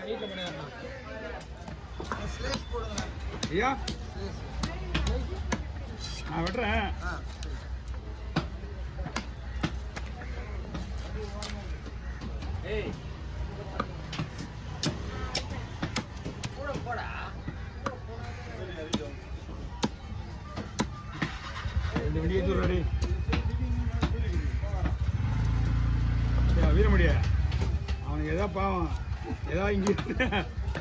வீட்டில் பண்ணிடலாம். ஐயா நான் வெட்டுறேன். ஏய் கூட போடா. ரெண்டு வண்டி ஏற்றி வீரமுடிய அவனுக்கு எதாவது பாவம் ஏதாவது இங்கே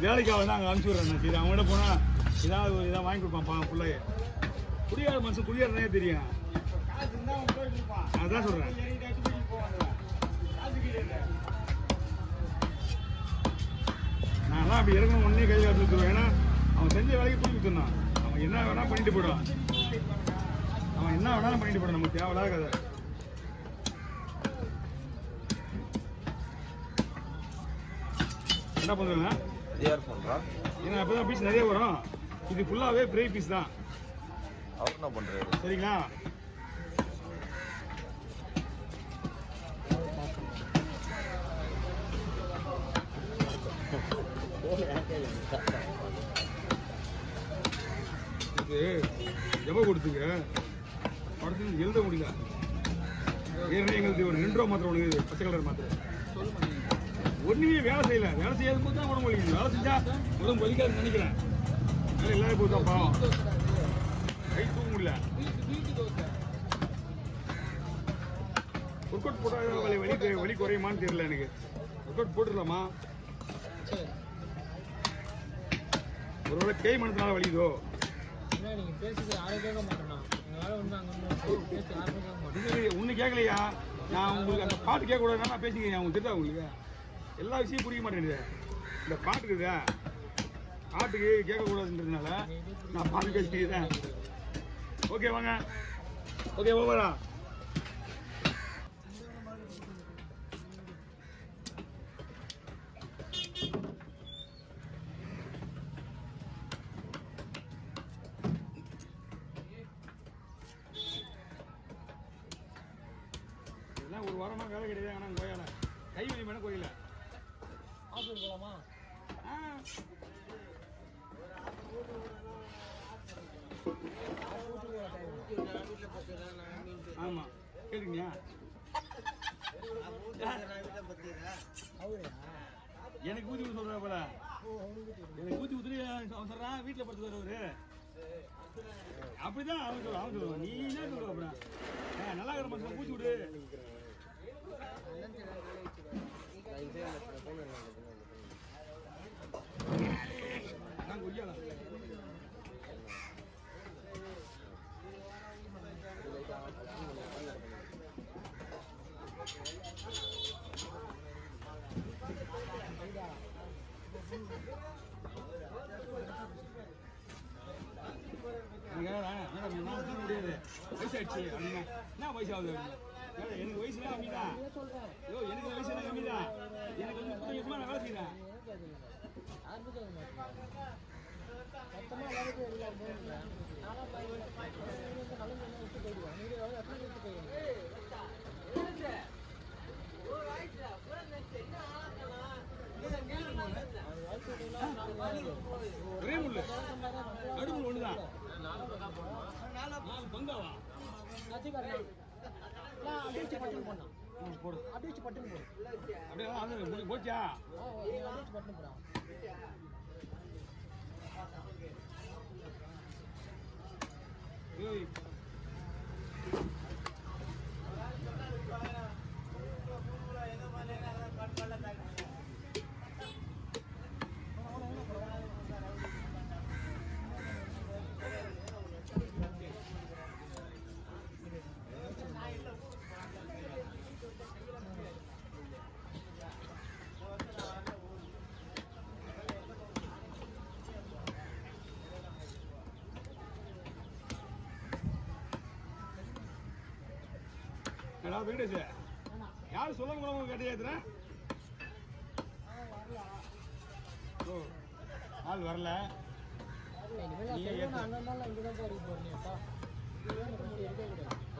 வேலைக்காக தான் அங்கே அனுப்பிச்சி விட்றேன். சரி அவங்கள்ட்ட போனால் ஏதாவது ஒரு இதாக வாங்கி கொடுப்பான் பாவம் பிள்ளைய. குடியார மனுஷன் குடியாரனே தெரியும். அதான் சொல்கிறேன். நான்லாம் அப்படி இறங்கணும் ஒன்றே கை காசு வச்சுருவேன். ஏன்னா அவன் செஞ்ச வேலைக்கு தூக்கி விட்டுருந்தான். அவன் என்ன வேணாலும் பண்ணிட்டு போயிடுவான். அவன் என்ன வேணாலும் பண்ணிட்டு போயிடும். நமக்கு தேவையில்லாத கதை. என்ன பண்ணுறேன்னா ஏன்னா அப்போதான் பீஸ் நிறைய வரும். இது ஃபுல்லாகவே ஃப்ரை பீஸ் தான். அவர் என்ன பண்ணுறாரு சரிங்களா? இது ஜப கொடுத்துங்க படத்துக்கு எழுத முடியல. ஏன்னா எங்களுக்கு ஒரு 2 ரூபா மாத்திரம் ஒன்று பச்சை கலர் மாத்திரம் ஒன்றுமே வேலை செய்யல. வேலை செய்யாத போது தான் உடம்பு வலிக்குது. வேலை செஞ்சா உடம்பு வலிக்காதுன்னு நினைக்கிறேன். வேலை இல்லாத போது தான் பாவம் கை தூக்க முடியல. ஒர்க் அவுட் போட்டால் வலி குறையுமான்னு தெரியல எனக்கு. ஒர்க் அவுட் போட்டுடலாமா? ஒருவேளை தேய்மானத்தினால வலிக்குதோ? நீங்க பேசுறது யாரும் கேட்க மாட்டேன்னா ஒன்னும் கேட்கலையா? நான் உங்களுக்கு அந்த பாட்டு கேட்க கூடாதுன்னா நான் பேசிக்கிறேன். உங்களுக்கு தெரியுதா? உங்களுக்கு எல்லா விஷயம் புரிய மாட்டேங்குது. இந்த பாட்டுக்குதா பாட்டுக்கு கேட்கக்கூடாதுன்றதுனால நான் பாட்டு பேசிக்கிறேன். ஓகே வாங்க. ஓகே ஓவரா? இதெல்லாம் ஒரு வாரமா வேலை கிடையாது. ஆனால் கோயில கை வலி மேடம் கோயில ஹாஸ்பிட்டல் போகலாமா? ஆமா கேளுங்க. எனக்கு ஊத்தி ஊத்தி சொல்ற போல. எனக்கு ஊத்தி ஊத்தி அவன் சொல்றான் வீட்டுல படுத்து வருவாரு. அப்படிதான் அவன் சொல்லுவான். நீ என்ன சொல்ற? அப்புறம் நல்லா இருக்கிற மனுஷன் ஊத்தி விடு. நான் கொய்யாலாம் முடியாது. வயசாயிடுச்சு அப்படின்னா என்ன வயசாகுது? எனக்கு வயசுலாம் கம்மிதான். எனக்கு வயசுலாம் கம்மிதான். எனக்கு வந்து 30 நான் வேலை செய்யறேன். ஒரே முள்ளு நடுமுள் ஒண்ணுதான். பங்காவா போடு. அப்படியே போச்சா? வெங்கடேஷ் யாரும் சொல்ல முடியாம கேட்டேன். ஆள் வரல.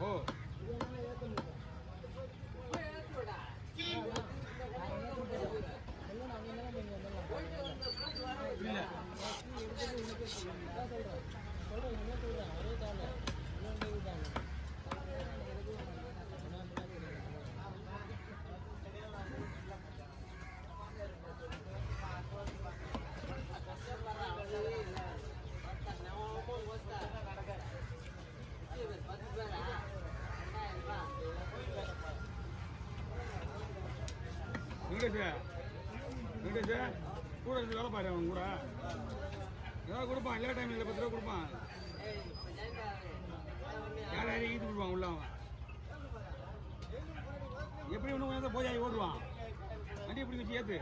ஓ வெங்கடேஷ் கூட இருந்து வேலை பாரு அவன் கூட ஏதாவது கொடுப்பான் எல்லா டைம் இல்லை 10 ரூபா கொடுப்பான் யாரையும் ஈத்து கொடுப்பான் உள்ள அவன் எப்படி ஒன்று கொஞ்சம் போய் ஓடுவான் வண்டி எப்படி வச்சு ஏற்று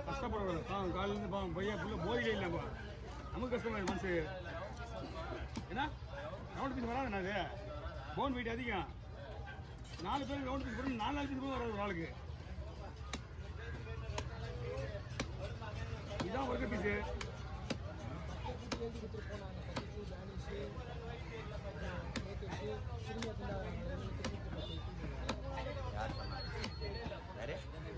கஷ்டப்படக்கூடாது பாவம் காலிலேருந்து பாவம் பையன் ஃபுல்லாக போதையிலே இல்லைப்பா நமக்கு கஷ்டமாயிடும் மனசு ஏன்னா ரவுண்ட் பீஸ் வராதுண்ணா அது போன் வெயிட் அதிகம் 4 பேருக்கு ரவுண்ட் பீஸ் போட்டு 4 பீஸ் கூட வராது ஒரு ஆளுக்கு இதுதான் ஒர்க்கர் பீஸு யார் சொன்னா வேறு யாரும்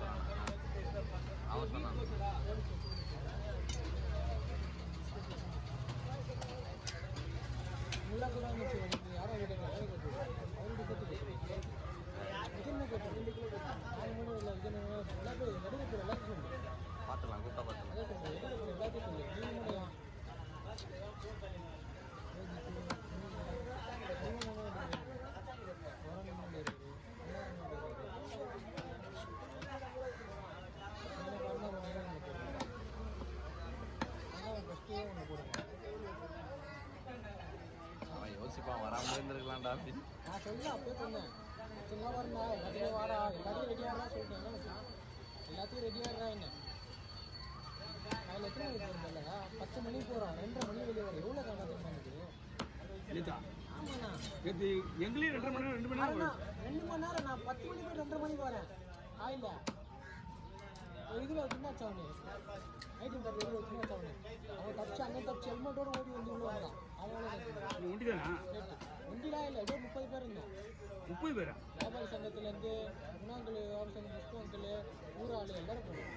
சொன்னாங்க அவன் சொன்னான் பார்த்துலாம் கூப்பிட்டா பார்த்துலாம் அவன் யோசிப்பான் வராமலே இருந்திருக்கலாம்டா அப்படின்னு நான் சொல்ல அப்பயே சொன்னேன் சின்ன வரல எல்லாத்தையும் வாடா எல்லாத்தையும் ரெடியாகலாம் சொல்லிட்டேன் எல்லாத்தையும் ரெடியாகிறா என்ன அதில் எத்தனை மணிக்கு போகிறோம் இல்லை 10 மணிக்கு போகிறோம் 2:30 மணி வெளியே வரும் எவ்வளோ காரணம் எனக்கு ஆமாண்ணா எங்களையும் 2 மணி நேரம் 2 மணி நேரம் 2 மணி நேரம் நான் 10 மணிக்கு போய் 2:30 மணிக்கு வரேன் ஆயில்ல ஒரு இதில் சின்ன வச்சவனே நைட்டு இதில் சின்ன வச்சவனே அவன் தப்பிச்சு அங்கே தப்பிச்சு ஹெல்மெட்டோடு ஓடி வந்து உள்ள வந்தான் அவன் ஒண்டி தானா ஒண்டிலாம் இல்லை ஏதோ 30 பேர் இருந்தோம் 30 பேரா வியாபாரி சங்கத்துலேருந்து முன்னாங்கல் வியாபாரி சங்கம் புஷ்ப அங்கிள் ஊராள் எல்லாரும் போனோம்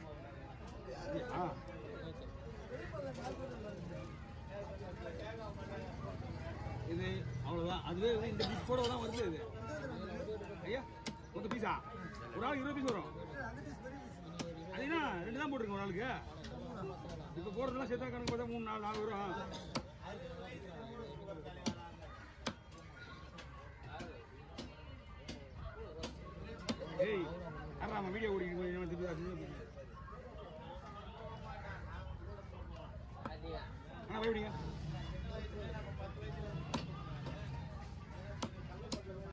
இது அவ்வளோதான் அதுவே இந்த பீஸ் கூட தான் வருது இது ஐயா மொத்த பீஸா ஒரு ஆள் 20 பீஸ் வரும் அதுனா 2 தான் போட்டிருக்கோம் ஒரு ஆளுக்கு இப்போ போடுறதுலாம் சேர்த்தா கணக்கு பார்த்தா 3 4 வரும் ஏய் அறாம வீடியோ ஓடிக்கிட்டு அண்ணா பயப்படுங்க